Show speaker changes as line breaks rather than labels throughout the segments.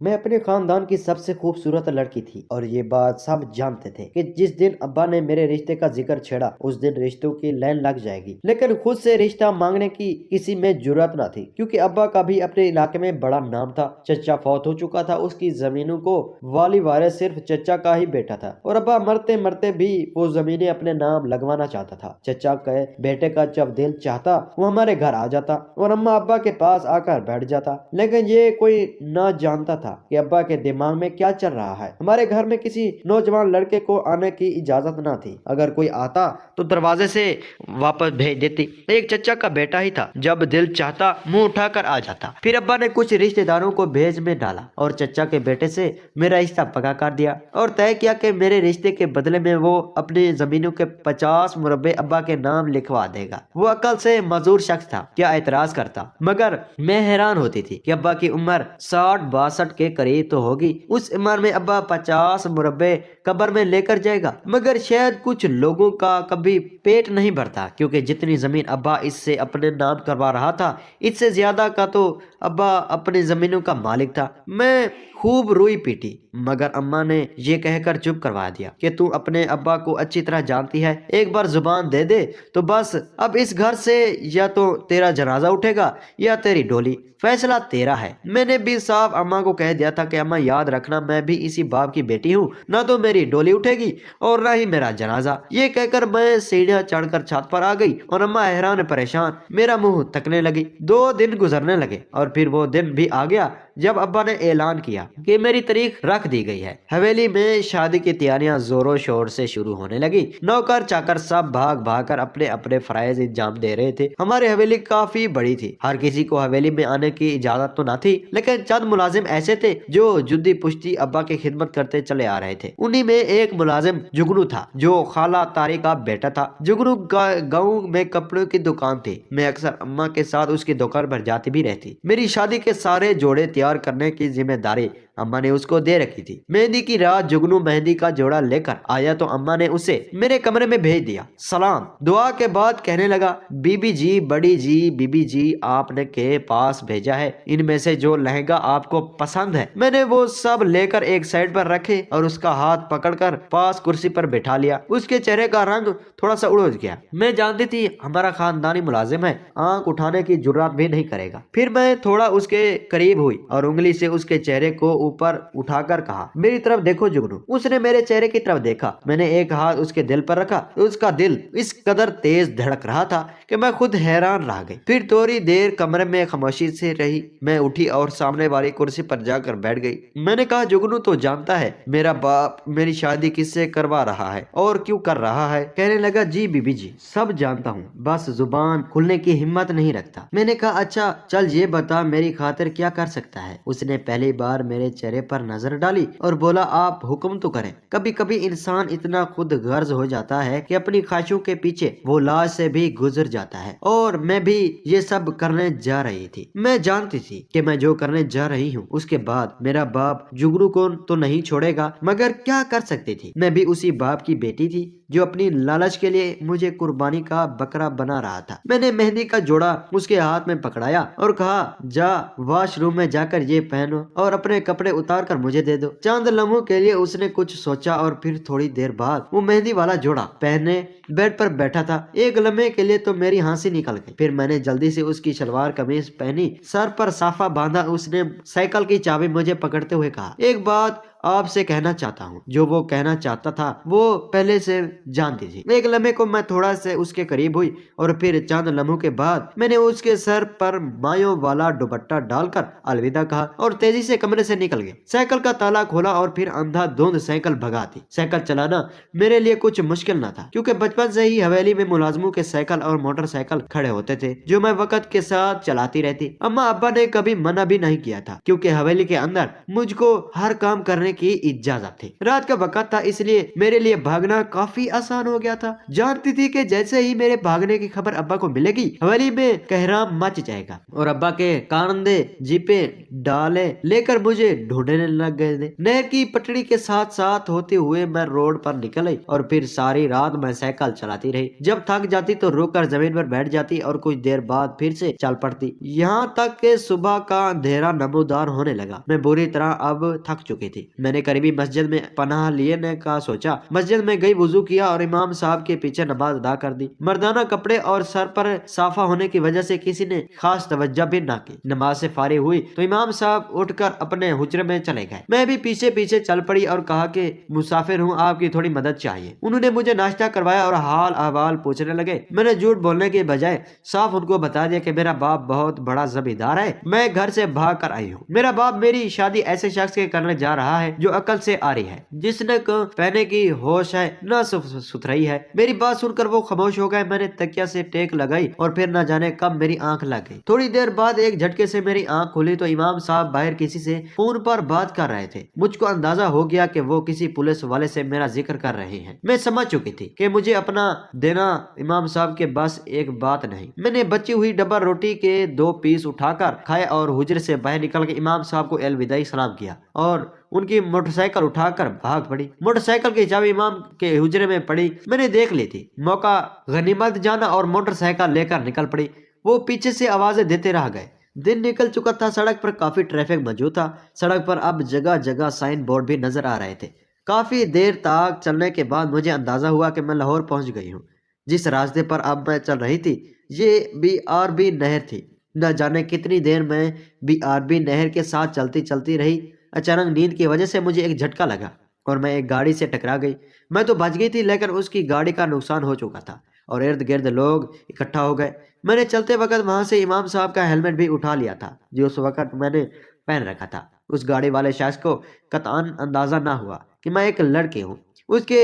मैं अपने खानदान की सबसे खूबसूरत लड़की थी और ये बात सब जानते थे कि जिस दिन अब्बा ने मेरे रिश्ते का जिक्र छेड़ा उस दिन रिश्तों की लाइन लग जाएगी। लेकिन खुद से रिश्ता मांगने की किसी में जुर्रत न थी, क्योंकि अब्बा का भी अपने इलाके में बड़ा नाम था। चचा फौत हो चुका था, उसकी जमीनों को वाली वारिस सिर्फ चचा का ही बेटा था और अब्बा मरते मरते भी वो जमीनें अपने नाम लगवाना चाहता था। चचा के बेटे का जब दिल चाहता वो हमारे घर आ जाता और अम्मा अब्बा के पास आकर बैठ जाता। लेकिन ये कोई न जानता था कि अब्बा के दिमाग में क्या चल रहा है। हमारे घर में किसी नौजवान लड़के को आने की इजाजत न थी। अगर कोई आता तो दरवाजे से वापस भेज देती। एक चचा का बेटा ही था, जब दिल चाहता मुंह उठाकर आ जाता। फिर अब्बा ने कुछ रिश्तेदारों को भेज में डाला और चचा के बेटे से मेरा रिश्ता पक्का कर दिया और तय किया कि मेरे रिश्ते के बदले में वो अपनी जमीनों के 50 मुरब्बे अब्बा के नाम लिखवा देगा। वो अकल से मजूर शख्स था, क्या एतराज करता। मगर मैं हैरान होती थी कि अब्बा की उम्र 60-62 के करीब तो होगी। उस उम्र में अब्बा 50 मुरब्बे कब्र में लेकर जाएगा। मगर शायद कुछ लोगों का कभी पेट नहीं भरता, क्योंकि जितनी जमीन अब्बा इससे अपने नाम करवा रहा था इससे ज्यादा का तो अब्बा अपनी जमीनों का मालिक था। मैं खूब रोई पीटी, मगर अम्मा ने ये कहकर चुप करवा दिया कि तू अपने अब्बा को अच्छी तरह जानती है, एक बार जुबान दे दे तो बस। अब इस घर से या तो तेरा जनाजा उठेगा या तेरी डोली, फैसला तेरा है। मैंने भी साफ अम्मा को कह दिया था कि अम्मा याद रखना, मैं भी इसी बाप की बेटी हूँ, ना तो मेरी डोली उठेगी और ना ही मेरा जनाजा। ये कहकर मैं सीढ़ियां चढ़कर छत पर आ गई और अम्मा हैरान परेशान मेरा मुंह तकने लगी। 2 दिन गुजरने लगे और फिर वो दिन भी आ गया जब अब्बा ने ऐलान किया कि मेरी तारीख रख दी गई है। हवेली में शादी की तैयारियां जोरों शोर से शुरू होने लगी। नौकर चाकर सब भाग भाग कर अपने अपने फराइज इंजाम दे रहे थे। हमारी हवेली काफी बड़ी थी, हर किसी को हवेली में आने की इजाजत तो न थी, लेकिन चंद मुलाजिम ऐसे थे जो जुद्दी पुश्ती अब्बा की खिदमत करते चले आ रहे थे। उन्हीं में एक मुलाजिम जुगनू था, जो खाला तारी का बेटा था। जुगनू गाँव में कपड़ों की दुकान थी। मैं अक्सर अम्मा के साथ उसकी दुकान पर जाती भी रहती। मेरी शादी के सारे जोड़े तैयार करने की जिम्मेदारी अम्मा ने उसको दे रखी थी। मेहंदी की रात जुगनू मेहंदी का जोड़ा लेकर आया तो अम्मा ने उसे मेरे कमरे में भेज दिया। सलाम दुआ के बाद कहने लगा, बीबी जी, बड़ी जी, बीबी जी, आपने के पास भेजा है, इनमें से जो लहंगा आपको पसंद है। मैंने वो सब लेकर एक साइड पर रखे और उसका हाथ पकड़कर पास कुर्सी पर बैठा लिया। उसके चेहरे का रंग थोड़ा सा उड़ गया। मैं जानती थी हमारा खानदानी मुलाजिम है, आंख उठाने की जुर्रत भी नहीं करेगा। फिर मैं थोड़ा उसके करीब हुई और उंगली से उसके चेहरे को ऊपर उठाकर कहा, मेरी तरफ देखो जुगनू। उसने मेरे चेहरे की तरफ देखा। मैंने एक हाथ उसके दिल पर रखा। उसका दिल इस कदर तेज धड़क रहा था कि मैं खुद हैरान रह गई। फिर थोड़ी देर कमरे में खामोशी से रही। मैं उठी और सामने वाली कुर्सी पर जाकर बैठ गई। मैंने कहा, जुगनू तो जानता है मेरा बाप मेरी शादी किससे करवा रहा है और क्यों कर रहा है? कहने लगा, जी बीबी जी, सब जानता हूँ, बस जुबान खुलने की हिम्मत नहीं रखता। मैंने कहा, अच्छा चल ये बता, मेरी खातिर क्या कर सकता है? उसने पहली बार मेरे चेहरे पर नजर डाली और बोला, आप हुक्म तो करें। कभी कभी इंसान इतना खुद गर्ज हो जाता है कि अपनी ख्वाहिशों के पीछे वो लाश से भी गुजर जाता है। और मैं भी ये सब करने जा रही थी। मैं जानती थी कि मैं जो करने जा रही हूँ उसके बाद मेरा बाप जुगनू को तो नहीं छोड़ेगा, मगर क्या कर सकती थी? मैं भी उसी बाप की बेटी थी जो अपनी लालच के लिए मुझे कुर्बानी का बकरा बना रहा था। मैंने मेहंदी का जोड़ा उसके हाथ में पकड़ाया और कहा, जा वॉशरूम में जाकर ये पहनो और अपने कपड़े उतार कर मुझे दे दो। चंद लम्हों के लिए उसने कुछ सोचा और फिर थोड़ी देर बाद वो मेहंदी वाला जोड़ा पहने बेड पर बैठा था। एक लम्हे के लिए तो मेरी हंसी निकल गई। फिर मैंने जल्दी से उसकी सलवार कमीज पहनी, सर पर साफा बांधा। उसने साइकिल की चाबी मुझे पकड़ते हुए कहा, एक बात आपसे कहना चाहता हूँ। जो वो कहना चाहता था वो पहले से जानती थी। एक लम्हे को मैं थोड़ा से उसके करीब हुई और फिर चंद लम्हों के बाद मैंने उसके सर पर मायों वाला दुपट्टा डालकर अलविदा कहा और तेजी से कमरे से निकल गया। साइकिल का ताला खोला और फिर अंधाधुंध साइकिल भगाती। साइकिल चलाना मेरे लिए कुछ मुश्किल न था, क्योंकि बचपन से ही हवेली में मुलाजमों के साइकिल और मोटरसाइकिल खड़े होते थे जो मैं वक्त के साथ चलाती रहती। अम्मा अब्बा ने कभी मना भी नहीं किया था, क्योंकि हवेली के अंदर मुझको हर काम करने की इजाजत थी। रात का वक्त था, इसलिए मेरे लिए भागना काफी आसान हो गया था। जानती थी कि जैसे ही मेरे भागने की खबर अब्बा को मिलेगी, हवेली में कहराम मच जाएगा और अब्बा के कांधे जीपे डाले लेकर मुझे ढूंढने लग गए थे। नहर की पटड़ी के साथ साथ होते हुए मैं रोड पर निकल आई और फिर सारी रात मैं साइकिल चलाती रही। जब थक जाती तो रुक कर जमीन पर बैठ जाती और कुछ देर बाद फिर से चल पड़ती, यहाँ तक कि सुबह का अंधेरा नमोदार होने लगा। मैं बुरी तरह अब थक चुकी थी। मैंने करीबी मस्जिद में पनाह लेने का सोचा। मस्जिद में गई, वुजू किया और इमाम साहब के पीछे नमाज अदा कर दी। मर्दाना कपड़े और सर पर साफा होने की वजह से किसी ने खास तवज्जो भी ना की। नमाज से फारिग हुई तो इमाम साहब उठकर अपने हुजरे में चले गए। मैं भी पीछे पीछे चल पड़ी और कहा कि मुसाफिर हूँ, आपकी थोड़ी मदद चाहिए। उन्होंने मुझे नाश्ता करवाया और हाल अहवाल पूछने लगे। मैंने झूठ बोलने के बजाय साफ उनको बता दिया कि मेरा बाप बहुत बड़ा जमींदार है, मैं घर से भाग कर आई हूँ। मेरा बाप मेरी शादी ऐसे शख्स के करने जा रहा है जो अकल से आ रही है, जिसने पहने की होश है, न सुथराई है। मेरी बात सुनकर वो खामोश हो गए। मैंने तकिया से टेक लगाई और फिर न जाने कब मेरी आंख लग गई। थोड़ी देर बाद एक झटके से मेरी आंख खुली तो इमाम साहब बाहर किसी से फोन पर बात कर रहे थे। मुझको अंदाजा हो गया कि वो किसी पुलिस वाले से मेरा जिक्र कर रहे हैं। मैं समझ चुकी थी कि मुझे अपना देना इमाम साहब के बस एक बात नहीं। मैंने बची हुई डब्बा रोटी के 2 पीस उठाकर खाए और हुजरे से बाहर निकल के इमाम साहब को अलविदाई सलाम किया और उनकी मोटरसाइकिल उठाकर भाग पड़ी। मोटरसाइकिल की चाबी इमाम के हुजरे में पड़ी। मैंने देख ली थी, मौका गनीमत जाना और मोटरसाइकिल लेकर निकल पड़ी। वो पीछे से आवाजें देते रह गए। दिन निकल चुका था, सड़क पर काफी ट्रैफिक मौजूद था। सड़क पर अब जगह जगह साइन बोर्ड भी नजर आ रहे थे। काफी देर तक चलने के बाद मुझे अंदाजा हुआ कि मैं लाहौर पहुंच गई हूँ। जिस रास्ते पर अब मैं चल रही थी ये BRB नहर थी। न जाने कितनी देर में BRB नहर के साथ चलती चलती रही। अचानक नींद की वजह से मुझे एक झटका लगा और मैं एक गाड़ी से टकरा गई। मैं तो बच गई थी, लेकिन उसकी गाड़ी का नुकसान हो चुका था और इर्द गिर्द लोग इकट्ठा हो गए। मैंने चलते वक्त वहां से इमाम साहब का हेलमेट भी उठा लिया था जो उस वक्त मैंने पहन रखा था। उस गाड़ी वाले शख्स को कतई अंदाजा ना हुआ कि मैं एक लड़की हूँ। उसके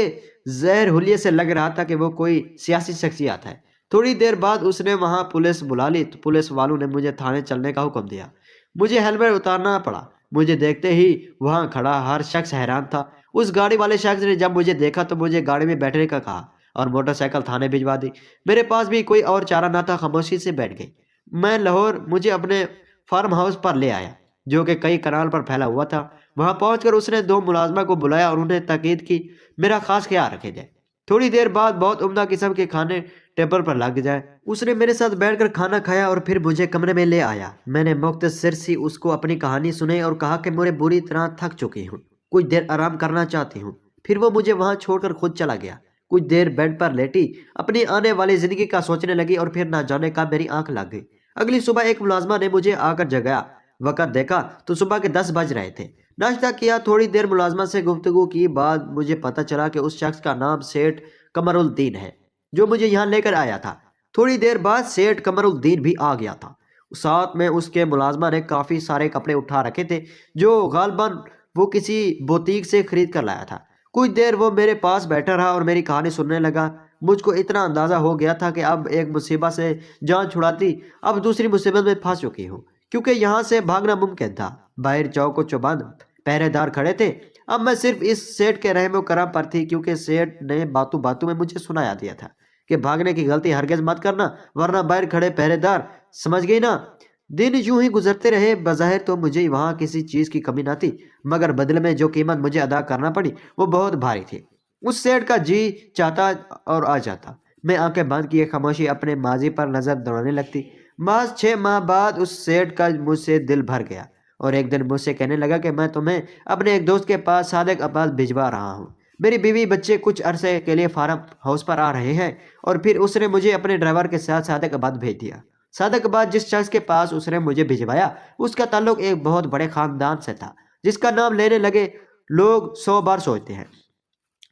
जहर हुलिये से लग रहा था कि वो कोई सियासी शख्सियत है। थोड़ी देर बाद उसने वहां पुलिस बुला ली तो पुलिस वालों ने मुझे थाने चलने का हुक्म दिया। मुझे हेलमेट उतारना पड़ा। मुझे देखते ही वहां खड़ा हर शख्स हैरान था। उस गाड़ी वाले शख्स ने जब मुझे देखा तो मुझे गाड़ी में बैठने का कहा और मोटरसाइकिल थाने भिजवा दी। मेरे पास भी कोई और चारा ना था, खामोशी से बैठ गई। मैं लाहौर मुझे अपने फार्म हाउस पर ले आया जो कि कई कनाल पर फैला हुआ था। वहां पहुंचकर उसने 2 मुलाजमा को बुलाया और उन्हें ताकीद की मेरा खास ख्याल रखे जाए। थोड़ी देर बाद बहुत उम्दा किस्म के खाने टेबल पर लग जाए। उसने मेरे साथ बैठकर खाना खाया और फिर मुझे कमरे में ले आया। मैंने मुख्तसर सी उसको अपनी कहानी सुनाई और कहा कि मैं बुरी तरह थक चुकी हूँ, कुछ देर आराम करना चाहती हूँ। फिर वो मुझे वहां छोड़कर खुद चला गया। कुछ देर बेड पर लेटी अपनी आने वाली जिंदगी का सोचने लगी और फिर ना जाने कब मेरी आंख लग गई। अगली सुबह एक मुलाजमा ने मुझे आकर जगाया। वक्त देखा तो सुबह के 10 बज रहे थे। नाश्ता किया, थोड़ी देर मुलाजमा से गुफ्तगू की बाद मुझे पता चला कि उस शख्स का नाम सेठ कमरुद्दीन है जो मुझे यहाँ लेकर आया था। थोड़ी देर बाद सेठ कमरुद्दीन भी आ गया था। साथ में उसके मुलाजमा ने काफी सारे कपड़े उठा रखे थे जो गालबन वो किसी बुटीक से खरीद कर लाया था। कुछ देर वो मेरे पास बैठा रहा और मेरी कहानी सुनने लगा। मुझको इतना अंदाजा हो गया था कि अब एक मुसीबत से जान छुड़ाती अब दूसरी मुसीबत में फंस चुकी हूँ, क्योंकि यहाँ से भागना मुमकिन था। बाहर चौक चौबंद पहरेदार खड़े थे। अब मैं सिर्फ इस सेठ के रहमो करम पर थी, क्योंकि सेठ ने बातों बातों में मुझे सुनाया दिया था कि भागने की गलती हरगिज मत करना वरना बाहर खड़े पहरेदार, समझ गई ना। दिन यूं ही गुजरते रहे। बज़ाहिर तो मुझे वहां किसी चीज की कमी ना थी, मगर बदले में जो कीमत मुझे अदा करना पड़ी वो बहुत भारी थी। उस सेठ का जी चाहता और आ जाता मैं आंखें बंद किए खामोशी अपने माजी पर नजर दौड़ाने लगती। महज 6 माह बाद उस सेठ का मुझसे दिल भर गया और एक दिन मुझसे कहने लगा कि मैं तुम्हें अपने एक दोस्त के पास सादिक अब्बास भिजवा रहा हूँ। मेरी बीवी बच्चे कुछ अरसे के लिए फार्म हाउस पर आ रहे हैं। और फिर उसने मुझे अपने ड्राइवर के साथ सादिक अब्बास भेज दिया। सादिक अब्बास जिस शख्स के पास उसने मुझे भिजवाया उसका ताल्लुक एक बहुत बड़े खानदान से था जिसका नाम लेने लगे लोग 100 बार सोचते हैं।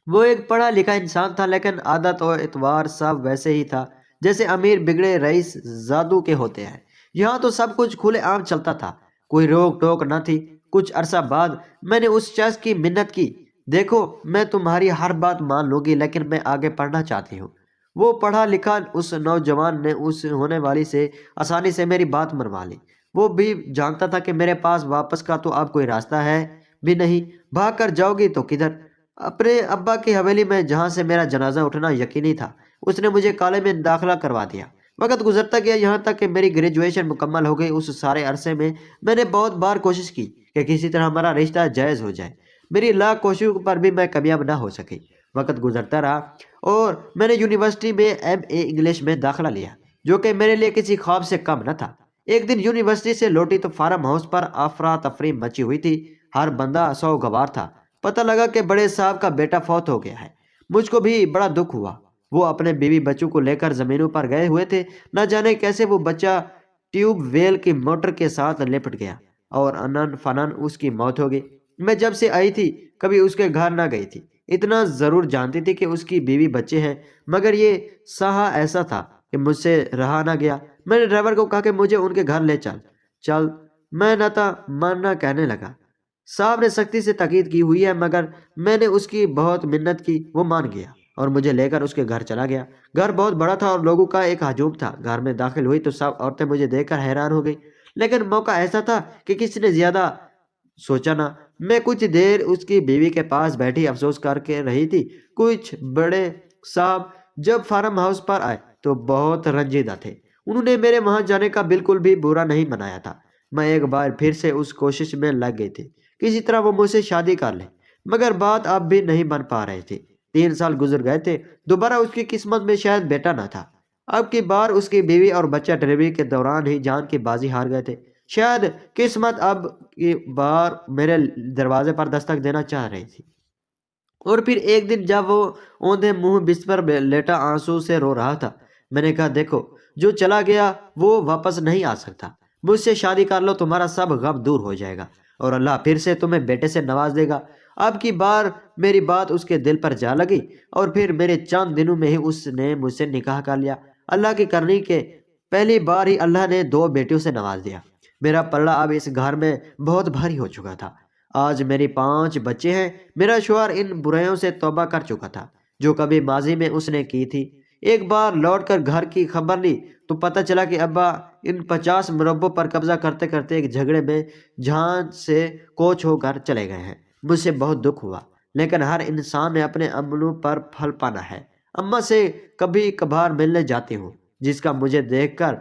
वो एक पढ़ा लिखा इंसान था, लेकिन आदत और एतवार सब वैसे ही था जैसे अमीर बिगड़े रईस जादू के होते हैं। यहाँ तो सब कुछ खुले आम चलता था, कोई रोक टोक न थी। कुछ अरसा बाद मैंने उस शख्स की मिन्नत की, देखो मैं तुम्हारी हर बात मान लूंगी लेकिन मैं आगे पढ़ना चाहती हूँ। वो पढ़ा लिखा उस नौजवान ने उस होने वाली से आसानी से मेरी बात मनवा ली। वो भी जानता था कि मेरे पास वापस का तो अब कोई रास्ता है بھی نہیں، بھاگ کر جاؤ گی تو کدھر؟ اپنے ابا کی حویلی میں جہاں سے میرا جنازہ اٹھنا یقینی تھا، اس نے مجھے کالج میں داخلہ کروا دیا۔ وقت گزرتا گیا یہاں تک کہ میری گریجویشن مکمل ہو گئی۔ اس سارے عرصے میں میں نے بہت بار کوشش کی کہ کسی طرح ہمارا رشتہ جائز ہو جائے۔ میری لاکھ کوششوں پر بھی میں کامیاب نہ ہو سکی۔ وقت گزرتا رہا اور میں نے یونیورسٹی میں ایم اے انگلش میں داخلہ لیا، جو کہ میرے لیے کسی خواب سے کم نہ تھا۔ ایک دن یونیورسٹی سے لوٹی تو فارم ہاؤس پر افراتفری مچی ہوئی تھی، ہر بندہ سوگوار تھا۔ پتہ لگا کہ بڑے صاحب کا بیٹا فوت ہو گیا ہے۔ مجھ کو بھی بڑا دکھ ہوا۔ وہ اپنے بیوی بچوں کو لے کر زمینوں پر گئے ہوئے تھے، نہ جانے کیسے وہ بچہ ٹیوب ویل کی موٹر کے ساتھ لپٹ گیا اور انن فنن اس کی موت ہو گئی۔ میں جب سے آئی تھی کبھی اس کے گھر نہ گئی تھی۔ اتنا ضرور جانتی تھی کہ اس کی بیوی بچے ہیں، مگر یہ سہا ایسا تھا کہ مجھ سے رہا نہ گیا۔ میں نے ڈرائیور کو کہا کہ مجھے ان کے گھر لے چل چل میں نہ تھا ماننا کہنے لگا۔ صاحب نے سختی سے تاکید کی ہوئی ہے، مگر میں نے اس کی بہت منت کی، وہ مان گیا اور مجھے لے کر اس کے گھر چلا گیا۔ گھر بہت بڑا تھا اور لوگوں کا ایک ہجوم تھا۔ گھر میں داخل ہوئی تو سب عورتیں مجھے دیکھ کر حیران ہو گئی، لیکن موقع ایسا تھا کہ کسی نے زیادہ سوچا نہ۔ میں کچھ دیر اس کی بیوی کے پاس بیٹھی افسوس کر کے رہی تھی۔ کچھ بڑے صاحب جب فارم ہاؤس پر آئے تو بہت رنجیدہ تھے۔ انہوں نے میرے وہاں جانے کا بالکل بھی برا نہیں منایا تھا۔ میں ایک بار پھر سے اس کوشش میں لگ گئی تھی کسی طرح وہ مجھ سے شادی کر لے، مگر بات اب بھی نہیں بن پا رہی تھی۔ 3 سال گزر گئے تھے، دوبارہ اس کی قسمت میں شاید بیٹا نہ تھا۔ اب کی بار اس کی بیوی اور بچہ ڈلیوری کے دوران ہی جان کی بازی ہار گئے تھے۔ شاید قسمت اب کی بار میرے دروازے پر دستک دینا چاہ رہی تھی۔ اور پھر ایک دن جب وہ اوندھے منہ بستر پر لیٹا آنسو سے رو رہا تھا، میں نے کہا دیکھو، جو چلا گیا وہ واپس نہیں آ سکتا۔ مجھ سے شادی کر لو، تمہارا سب غم دور ہو جائے گا اور اللہ پھر سے تمہیں بیٹے سے نواز دے گا۔ اب کی بار میری بات اس کے دل پر جا لگی اور پھر میرے چند دنوں میں ہی اس نے مجھ سے نکاح کر لیا۔ اللہ کی کرنی کے پہلی بار ہی اللہ نے 2 بیٹیوں سے نواز دیا۔ میرا پلڑا اب اس گھر میں بہت بھاری ہو چکا تھا۔ آج میری 5 بچے ہیں۔ میرا شوہر ان برائیوں سے توبہ کر چکا تھا جو کبھی ماضی میں اس نے کی تھی۔ ایک بار لوٹ کر گھر کی خبر لی تو پتہ چلا کہ ابا ان 50 مربوں پر قبضہ کرتے کرتے ایک جھگڑے میں جہان سے کوچ ہو کر چلے گئے ہیں۔ مجھ سے بہت دکھ ہوا، لیکن ہر انسان نے اپنے عملوں پر پھل پانا ہے۔ اماں سے کبھی کبھار ملنے جاتی ہوں، جس کا مجھے دیکھ کر